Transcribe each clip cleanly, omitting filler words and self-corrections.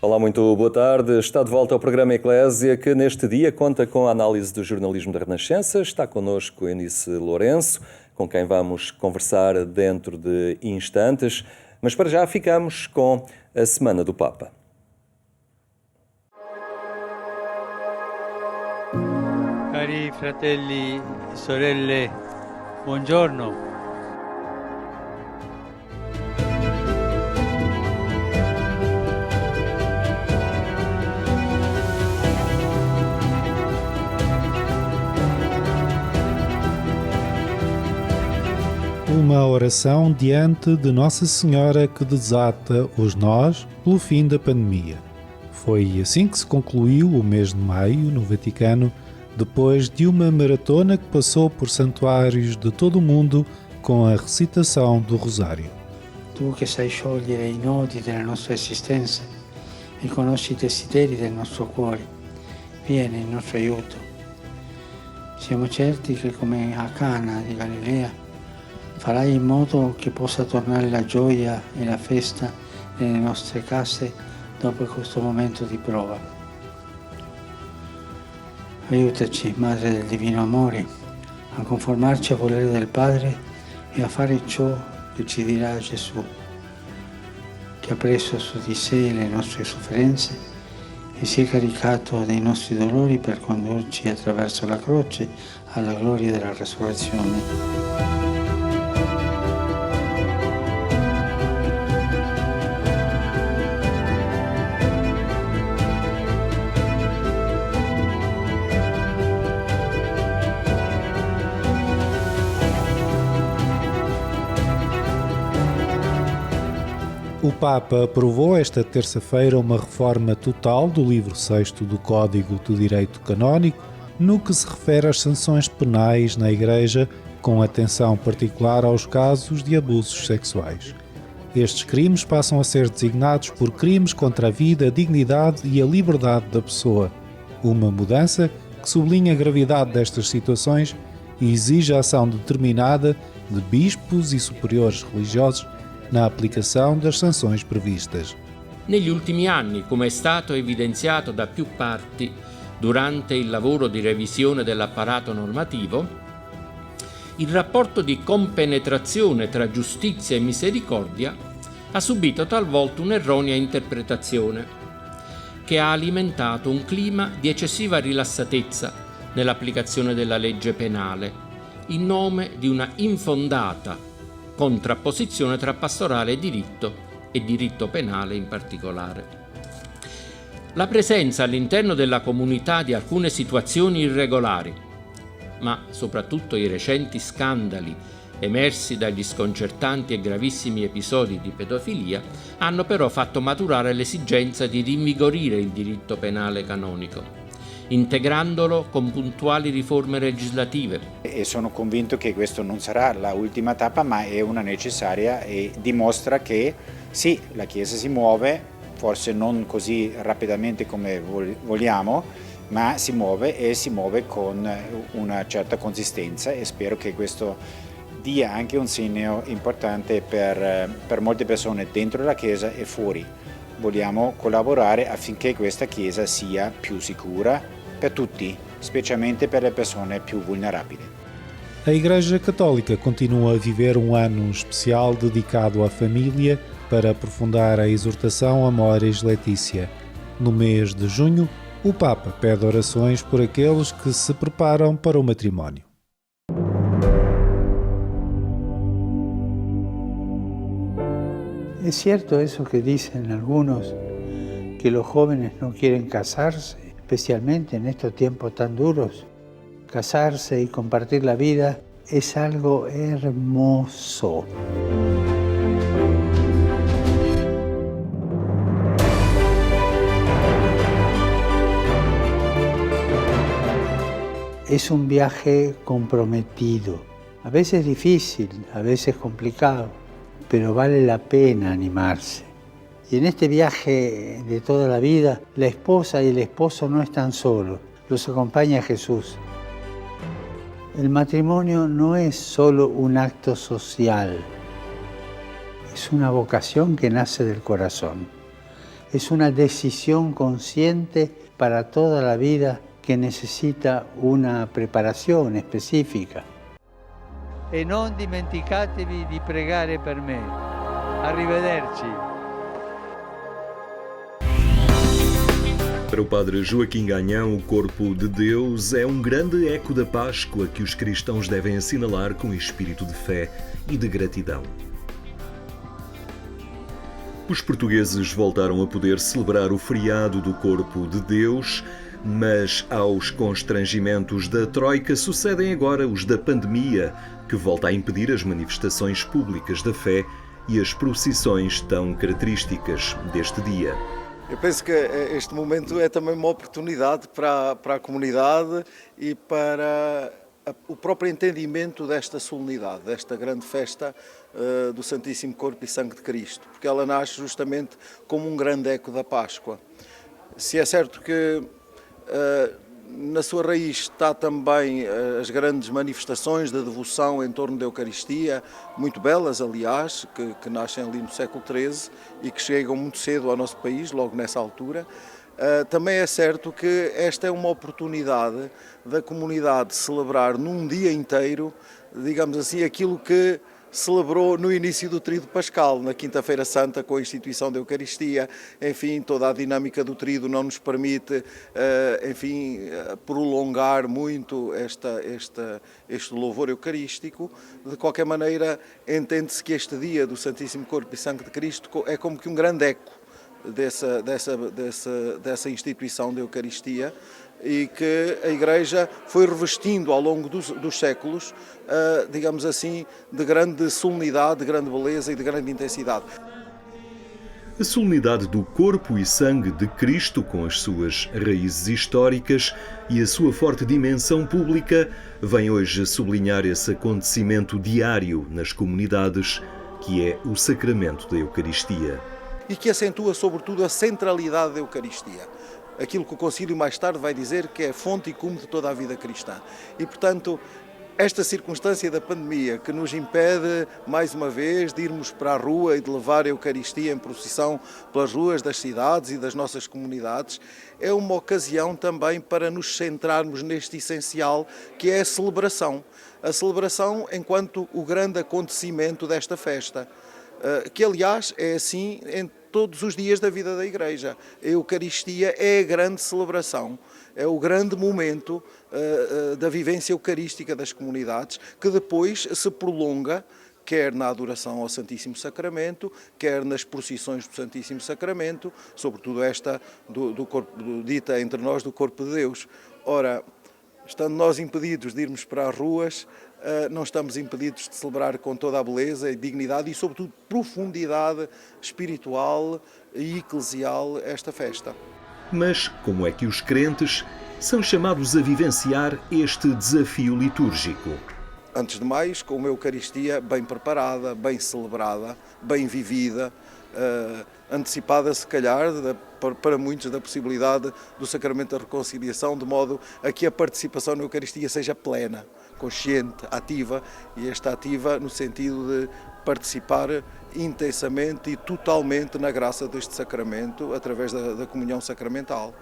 Olá, muito boa tarde. Está de volta ao programa Eclésia, que neste dia conta com a análise do jornalismo da Renascença. Está connosco Eunice Lourenço, com quem vamos conversar dentro de instantes. Mas para já ficamos com a Semana do Papa. Cari fratelli e sorelle, buongiorno. Uma oração diante de Nossa Senhora que desata os nós pelo fim da pandemia. Foi assim que se concluiu o mês de maio no Vaticano, depois de uma maratona que passou por santuários de todo o mundo com a recitação do Rosário. Tu che sai sciogliere i nodi della nostra esistenza e conosci i desideri del nostro cuore, vieni in nostro aiuto. Siamo certi che come a Cana di Galilea farai in modo che possa tornare la gioia e la festa nelle nostre case dopo questo momento di prova. Aiutaci, Madre del Divino Amore, a conformarci al volere del Padre e a fare ciò che ci dirà Gesù, che ha preso su di sé le nostre sofferenze e si è caricato dei nostri dolori per condurci attraverso la croce alla gloria della resurrezione. O Papa aprovou esta terça-feira uma reforma total do livro 6º do Código do Direito Canónico, no que se refere às sanções penais na Igreja, com atenção particular aos casos de abusos sexuais. Estes crimes passam a ser designados por crimes contra a vida, a dignidade e a liberdade da pessoa. Uma mudança que sublinha a gravidade destas situações e exige a ação determinada de bispos e superiores religiosos na applicação das sanções previstas. Negli ultimi anni, come è stato evidenziato da più parti durante il lavoro di revisione dell'apparato normativo, il rapporto di compenetrazione tra giustizia e misericordia ha subito talvolta un'erronea interpretazione che ha alimentato un clima di eccessiva rilassatezza nell'applicazione della legge penale in nome di una infondata contrapposizione tra pastorale e diritto penale in particolare. La presenza all'interno della comunità di alcune situazioni irregolari, ma soprattutto i recenti scandali emersi dagli sconcertanti e gravissimi episodi di pedofilia, hanno però fatto maturare l'esigenza di rinvigorire il diritto penale canonico, integrandolo con puntuali riforme legislative. E sono convinto che questo non sarà l'ultima tappa, ma è una necessaria e dimostra che sì, la Chiesa si muove, forse non così rapidamente come vogliamo, ma si muove e si muove con una certa consistenza e spero che questo dia anche un segno importante per molte persone dentro la Chiesa e fuori. Vogliamo collaborare affinché questa Chiesa sia più sicura per tutti, specialmente per le persone più vulnerabili. A Igreja Católica continua a viver um ano especial dedicado à família para aprofundar a exortação Amoris Laetitia. No mês de junho, o Papa pede orações por aqueles que se preparam para o matrimónio. ¿Es cierto eso que dicen algunos, que los jóvenes no quieren casarse, especialmente en estos tiempos tan duros? Casarse y compartir la vida es algo hermoso. Es un viaje comprometido, a veces difícil, a veces complicado, pero vale la pena animarse. Y en este viaje de toda la vida, la esposa y el esposo no están solos, los acompaña Jesús. El matrimonio no es solo un acto social, es una vocación que nace del corazón. É uma decisão consciente para toda a vida que necessita uma preparação específica. E non dimenticatevi di pregare per me. Arrivederci. Para o padre Joaquim Ganhão, o corpo de Deus é um grande eco da Páscoa que os cristãos devem assinalar com espírito de fé e de gratidão. Os portugueses voltaram a poder celebrar o feriado do corpo de Deus, mas aos constrangimentos da Troika sucedem agora os da pandemia, que volta a impedir as manifestações públicas da fé e as procissões tão características deste dia. Eu penso que este momento é também uma oportunidade para a comunidade e para o próprio entendimento desta solenidade, desta grande festa do Santíssimo Corpo e Sangue de Cristo, porque ela nasce justamente como um grande eco da Páscoa. Se é certo que na sua raiz está também as grandes manifestações da devoção em torno da Eucaristia, muito belas, aliás, que nascem ali no século XIII e que chegam muito cedo ao nosso país, logo nessa altura. Também é certo que esta é uma oportunidade da comunidade celebrar num dia inteiro, digamos assim, aquilo que celebrou no início do Tríduo Pascal, na Quinta-feira Santa, com a instituição da Eucaristia. Enfim, toda a dinâmica do Tríduo não nos permite, prolongar muito este louvor eucarístico. De qualquer maneira, entende-se que este dia do Santíssimo Corpo e Sangue de Cristo é como que um grande eco dessa instituição da Eucaristia, e que a Igreja foi revestindo ao longo dos séculos, digamos assim, de grande solenidade, de grande beleza e de grande intensidade. A solenidade do corpo e sangue de Cristo, com as suas raízes históricas e a sua forte dimensão pública, vem hoje sublinhar esse acontecimento diário nas comunidades, que é o sacramento da Eucaristia. E que acentua, sobretudo, a centralidade da Eucaristia. Aquilo que o Concílio mais tarde vai dizer que é fonte e cume de toda a vida cristã. E, portanto, esta circunstância da pandemia que nos impede, mais uma vez, de irmos para a rua e de levar a Eucaristia em procissão pelas ruas das cidades e das nossas comunidades, é uma ocasião também para nos centrarmos neste essencial que é a celebração. A celebração enquanto o grande acontecimento desta festa, que aliás é assim em todos os dias da vida da Igreja. A Eucaristia é a grande celebração, é o grande momento da vivência eucarística das comunidades, que depois se prolonga, quer na adoração ao Santíssimo Sacramento, quer nas procissões do Santíssimo Sacramento, sobretudo esta dita entre nós do Corpo de Deus. Ora, estando nós impedidos de irmos para as ruas, não estamos impedidos de celebrar com toda a beleza e dignidade e, sobretudo, profundidade espiritual e eclesial esta festa. Mas como é que os crentes são chamados a vivenciar este desafio litúrgico? Antes de mais, com uma Eucaristia bem preparada, bem celebrada, bem vivida, antecipada, se calhar, para muitos, da possibilidade do Sacramento da Reconciliação, de modo a que a participação na Eucaristia seja plena, consciente, ativa, e esta ativa no sentido de participar intensamente e totalmente na graça deste sacramento, através da comunhão sacramental.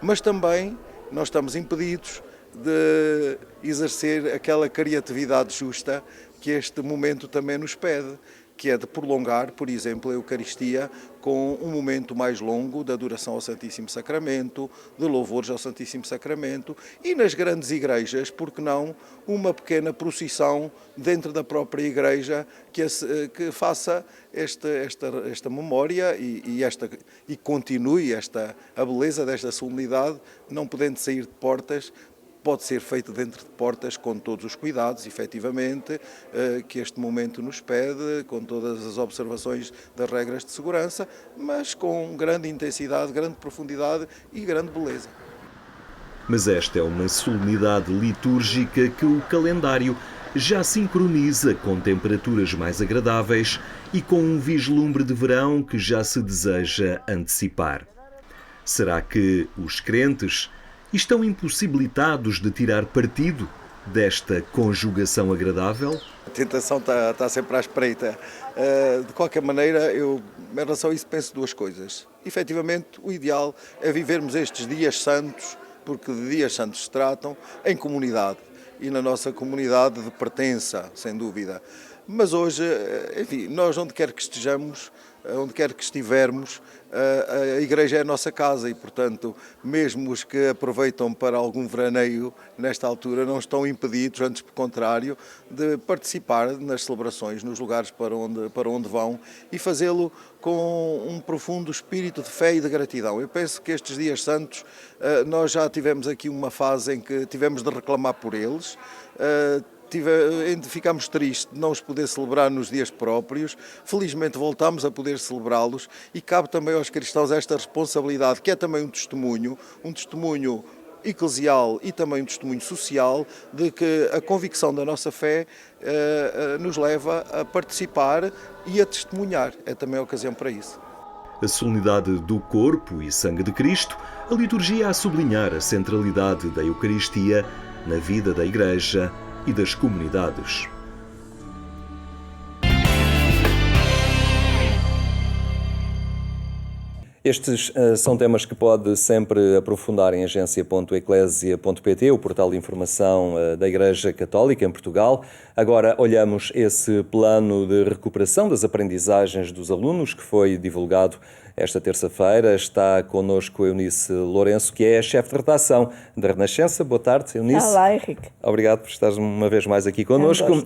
Mas também nós estamos impedidos de exercer aquela criatividade justa que este momento também nos pede, que é de prolongar, por exemplo, a Eucaristia com um momento mais longo de adoração ao Santíssimo Sacramento, de louvores ao Santíssimo Sacramento, e nas grandes igrejas, porque não, uma pequena procissão dentro da própria igreja que faça esta memória e continue a beleza desta solenidade, não podendo sair de portas. Pode ser feito dentro de portas com todos os cuidados, efetivamente, que este momento nos pede, com todas as observações das regras de segurança, mas com grande intensidade, grande profundidade e grande beleza. Mas esta é uma solenidade litúrgica que o calendário já sincroniza com temperaturas mais agradáveis e com um vislumbre de verão que já se deseja antecipar. Será que os crentes estão impossibilitados de tirar partido desta conjugação agradável? tentação está sempre à espreita. De qualquer maneira, eu, em relação a isso, penso duas coisas. Efetivamente, o ideal é vivermos estes dias santos, porque de dias santos se tratam, em comunidade. E na nossa comunidade de pertença, sem dúvida. Mas hoje, enfim, nós onde quer que estejamos, onde quer que estivermos, a Igreja é a nossa casa e, portanto, mesmo os que aproveitam para algum veraneio nesta altura não estão impedidos, antes pelo contrário, de participar nas celebrações, nos lugares para onde vão e fazê-lo com um profundo espírito de fé e de gratidão. Eu penso que estes dias santos, nós já tivemos aqui uma fase em que tivemos de reclamar por eles, ficámos tristes de não os poder celebrar nos dias próprios. Felizmente voltámos a poder celebrá-los e cabe também aos cristãos esta responsabilidade, que é também um testemunho eclesial e também um testemunho social, de que a convicção da nossa fé nos leva a participar e a testemunhar. É também a ocasião para isso. A solenidade do corpo e sangue de Cristo, a liturgia a sublinhar a centralidade da Eucaristia na vida da Igreja e das comunidades. Estes são temas que pode sempre aprofundar em agência.eclesia.pt, o portal de informação da Igreja Católica em Portugal. Agora olhamos esse plano de recuperação das aprendizagens dos alunos que foi divulgado esta terça-feira. Está connosco Eunice Lourenço, que é a chefe de redação da Renascença. Boa tarde, Eunice. Olá, Henrique. Obrigado por estares uma vez mais aqui connosco.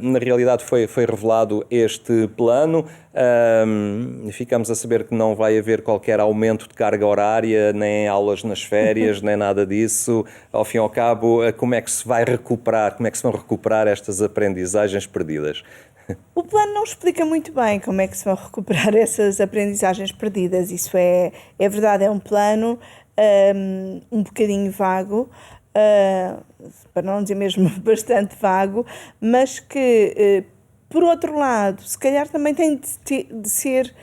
Na realidade foi revelado este plano. Ficamos a saber que não vai haver qualquer aumento de carga horária, nem aulas nas férias, nem nada disso. Ao fim e ao cabo, como é que se vai recuperar, como é que se vão recuperar estas aprendizagens perdidas? O plano não explica muito bem como é que se vão recuperar essas aprendizagens perdidas. Isso é verdade, é um plano um bocadinho vago, para não dizer mesmo bastante vago, mas que, por outro lado, se calhar também tem de ser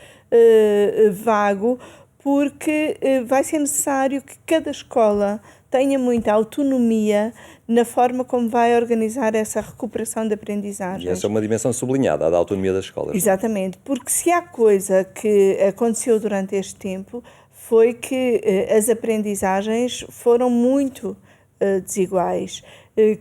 vago, porque vai ser necessário que cada escola tenha muita autonomia na forma como vai organizar essa recuperação de aprendizagens. E essa é uma dimensão sublinhada, a da autonomia das escolas. Exatamente, porque se há coisa que aconteceu durante este tempo foi que as aprendizagens foram muito desiguais,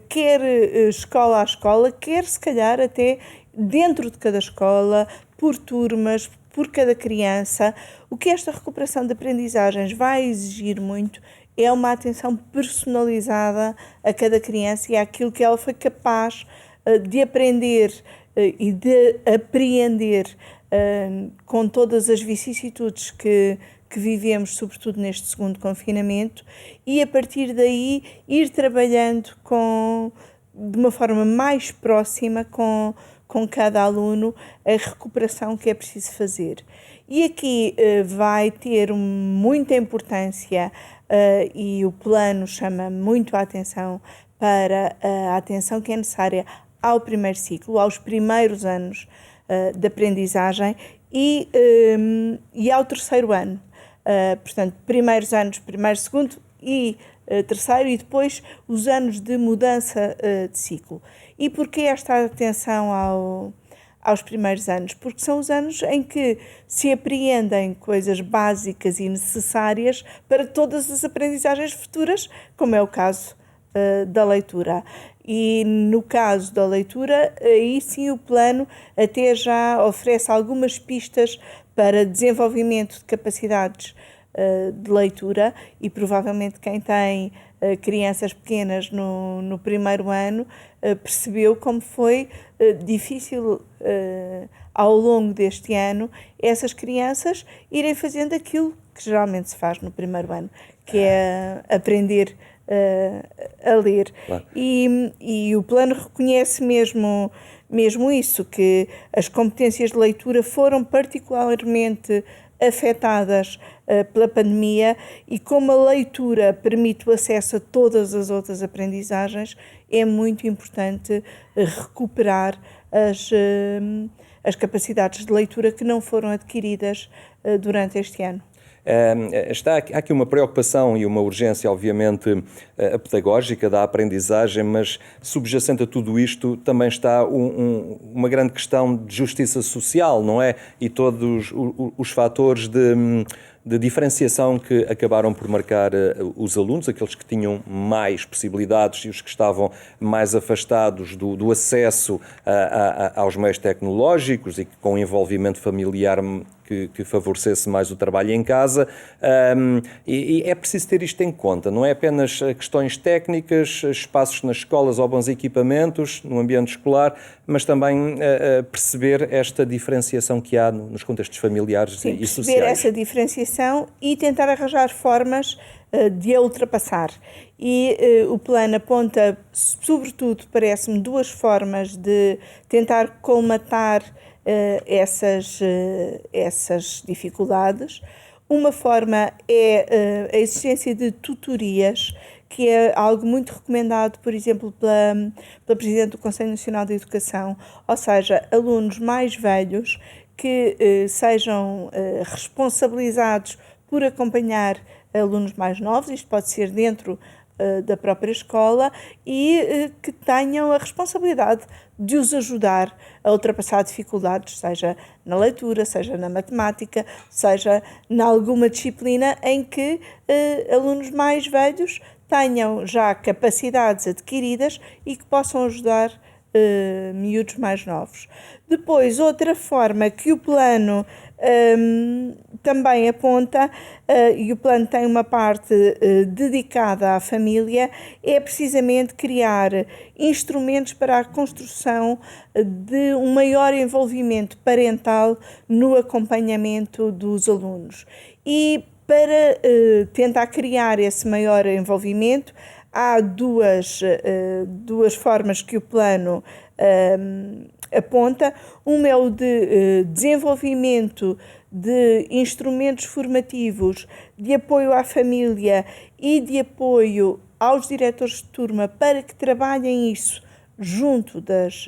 quer escola a escola, quer se calhar até dentro de cada escola, por turmas, por cada criança. O que esta recuperação de aprendizagens vai exigir muito é uma atenção personalizada a cada criança e àquilo que ela foi capaz de aprender e de apreender com todas as vicissitudes que vivemos, sobretudo neste segundo confinamento, e a partir daí ir trabalhando de uma forma mais próxima com cada aluno a recuperação que é preciso fazer. E aqui vai ter muita importância e o plano chama muito a atenção para a atenção que é necessária ao primeiro ciclo, aos primeiros anos de aprendizagem e ao terceiro ano. Portanto, primeiros anos, primeiro, segundo e terceiro, e depois os anos de mudança de ciclo. E porquê esta atenção aos primeiros anos? Porque são os anos em que se apreendem coisas básicas e necessárias para todas as aprendizagens futuras, como é o caso da leitura. E no caso da leitura, aí sim o plano até já oferece algumas pistas para desenvolvimento de capacidades de leitura, e provavelmente quem tem crianças pequenas no primeiro ano percebeu como foi difícil ao longo deste ano essas crianças irem fazendo aquilo que geralmente se faz no primeiro ano, que é aprender a ler. Claro. E o plano reconhece mesmo isso, que as competências de leitura foram particularmente afetadas pela pandemia, e como a leitura permite o acesso a todas as outras aprendizagens, é muito importante recuperar as capacidades de leitura que não foram adquiridas durante este ano. Há aqui uma preocupação e uma urgência, obviamente, pedagógica da aprendizagem, mas subjacente a tudo isto também está uma grande questão de justiça social, não é? E todos os fatores de diferenciação que acabaram por marcar os alunos, aqueles que tinham mais possibilidades e os que estavam mais afastados do acesso aos meios tecnológicos e com envolvimento familiar que favorecesse mais o trabalho em casa, e é preciso ter isto em conta, não é apenas questões técnicas, espaços nas escolas ou bons equipamentos no ambiente escolar, mas também perceber esta diferenciação que há nos contextos familiares e sociais. Perceber essa diferenciação e tentar arranjar formas de a ultrapassar. E o plano aponta, sobretudo, parece-me, duas formas de tentar colmatar essas dificuldades. Uma forma é a existência de tutorias, que é algo muito recomendado, por exemplo, pela Presidente do Conselho Nacional de Educação, ou seja, alunos mais velhos que sejam responsabilizados por acompanhar alunos mais novos, isto pode ser dentro da própria escola, e que tenham a responsabilidade de os ajudar a ultrapassar dificuldades, seja na leitura, seja na matemática, seja em alguma disciplina em que alunos mais velhos tenham já capacidades adquiridas e que possam ajudar miúdos mais novos. Depois, outra forma que o plano também aponta, e o plano tem uma parte dedicada à família, é precisamente criar instrumentos para a construção de um maior envolvimento parental no acompanhamento dos alunos. E para tentar criar esse maior envolvimento, há duas formas que o plano aponta. Uma é o de desenvolvimento de instrumentos formativos de apoio à família e de apoio aos diretores de turma para que trabalhem isso junto das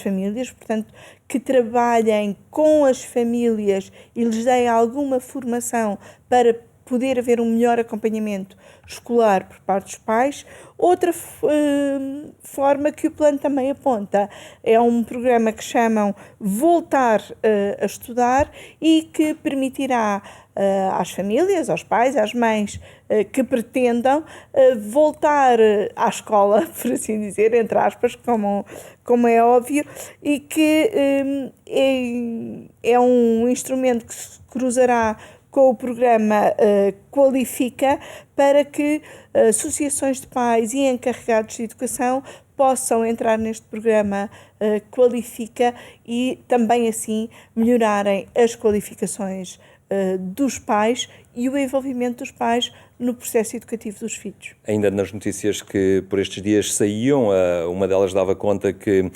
famílias, portanto, que trabalhem com as famílias e lhes deem alguma formação para poder haver um melhor acompanhamento escolar por parte dos pais. Outra forma que o plano também aponta é um programa que chamam Voltar a Estudar e que permitirá às famílias, aos pais, às mães que pretendam voltar à escola, por assim dizer, entre aspas, como é óbvio, e que é um instrumento que se cruzará com o programa Qualifica, para que associações de pais e encarregados de educação possam entrar neste programa Qualifica e também assim melhorarem as qualificações dos pais e o envolvimento dos pais no processo educativo dos filhos. Ainda nas notícias que por estes dias saíam, uma delas dava conta que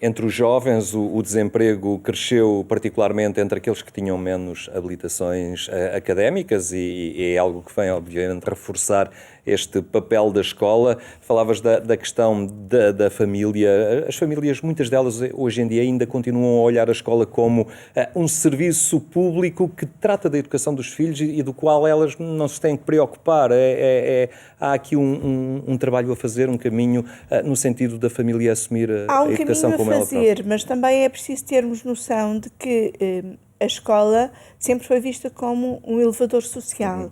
entre os jovens o desemprego cresceu particularmente entre aqueles que tinham menos habilitações académicas e é algo que vem, obviamente, reforçar este papel da escola. Falavas da questão da família. As famílias, muitas delas hoje em dia ainda continuam a olhar a escola como um serviço público que trata da educação dos filhos e do qual elas não se têm que preocupar. Há aqui um trabalho a fazer, um caminho no sentido da família assumir a educação como ela própria. Há um caminho a fazer, mas também é preciso termos noção de que a escola sempre foi vista como um elevador social.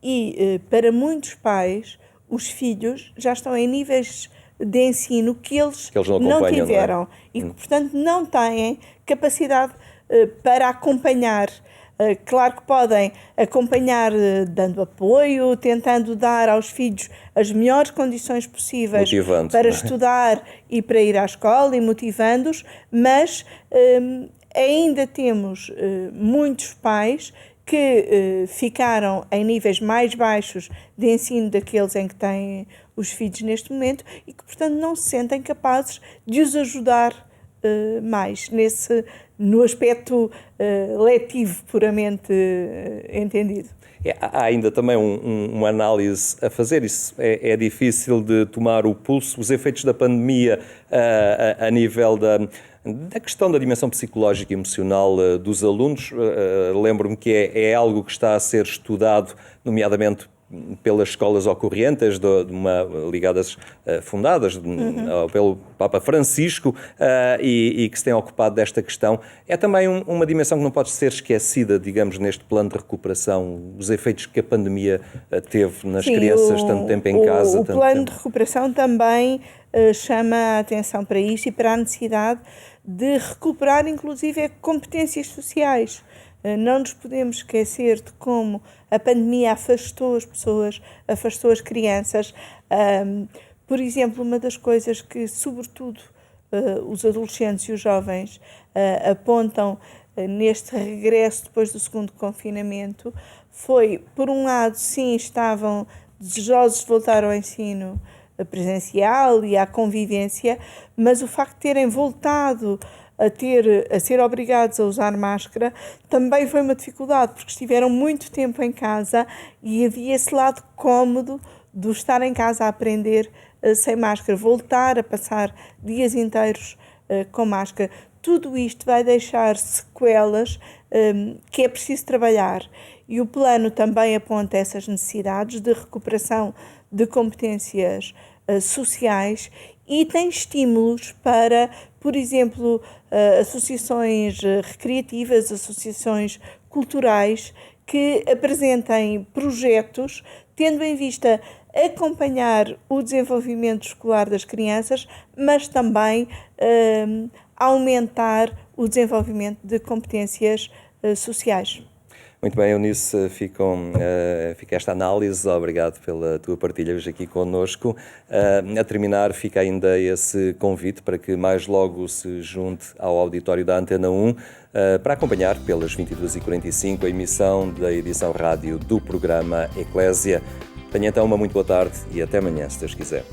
E para muitos pais, os filhos já estão em níveis de ensino que eles não tiveram, não é? E que, portanto, não têm capacidade para acompanhar. Claro que podem acompanhar dando apoio, tentando dar aos filhos as melhores condições possíveis para estudar e para ir à escola e motivando-os, mas ainda temos muitos pais que ficaram em níveis mais baixos de ensino daqueles em que têm os filhos neste momento e que, portanto, não se sentem capazes de os ajudar mais no aspecto letivo puramente entendido. Há ainda também uma análise a fazer. Isso é difícil de tomar o pulso, os efeitos da pandemia a nível Da questão da dimensão psicológica e emocional dos alunos, lembro-me que é algo que está a ser estudado, nomeadamente pelas escolas ocorrentes, ligadas, fundadas pelo Papa Francisco, e que se tem ocupado desta questão. É também uma dimensão que não pode ser esquecida, digamos, neste plano de recuperação, os efeitos que a pandemia teve nas crianças, tanto tempo em casa. O plano de recuperação também chama a atenção para isto e para a necessidade de recuperar, inclusive, competências sociais. Não nos podemos esquecer de como a pandemia afastou as pessoas, afastou as crianças. Por exemplo, uma das coisas que, sobretudo, os adolescentes e os jovens apontam neste regresso depois do segundo confinamento foi, por um lado, sim, estavam desejosos de voltar ao ensino presencial e à convivência, mas o facto de terem voltado a ser obrigados a usar máscara também foi uma dificuldade, porque estiveram muito tempo em casa e havia esse lado cómodo do estar em casa a aprender sem máscara, voltar a passar dias inteiros com máscara. Tudo isto vai deixar sequelas que é preciso trabalhar, e o plano também aponta essas necessidades de recuperação de competências sociais e tem estímulos para, por exemplo, associações recreativas, associações culturais que apresentem projetos tendo em vista acompanhar o desenvolvimento escolar das crianças, mas também aumentar o desenvolvimento de competências sociais. Muito bem, Eunice, fica esta análise. Obrigado pela tua partilha hoje aqui connosco. A terminar, fica ainda esse convite para que mais logo se junte ao auditório da Antena 1 para acompanhar pelas 22h45 a emissão da edição rádio do programa Eclésia. Tenha então uma muito boa tarde e até amanhã, se Deus quiser.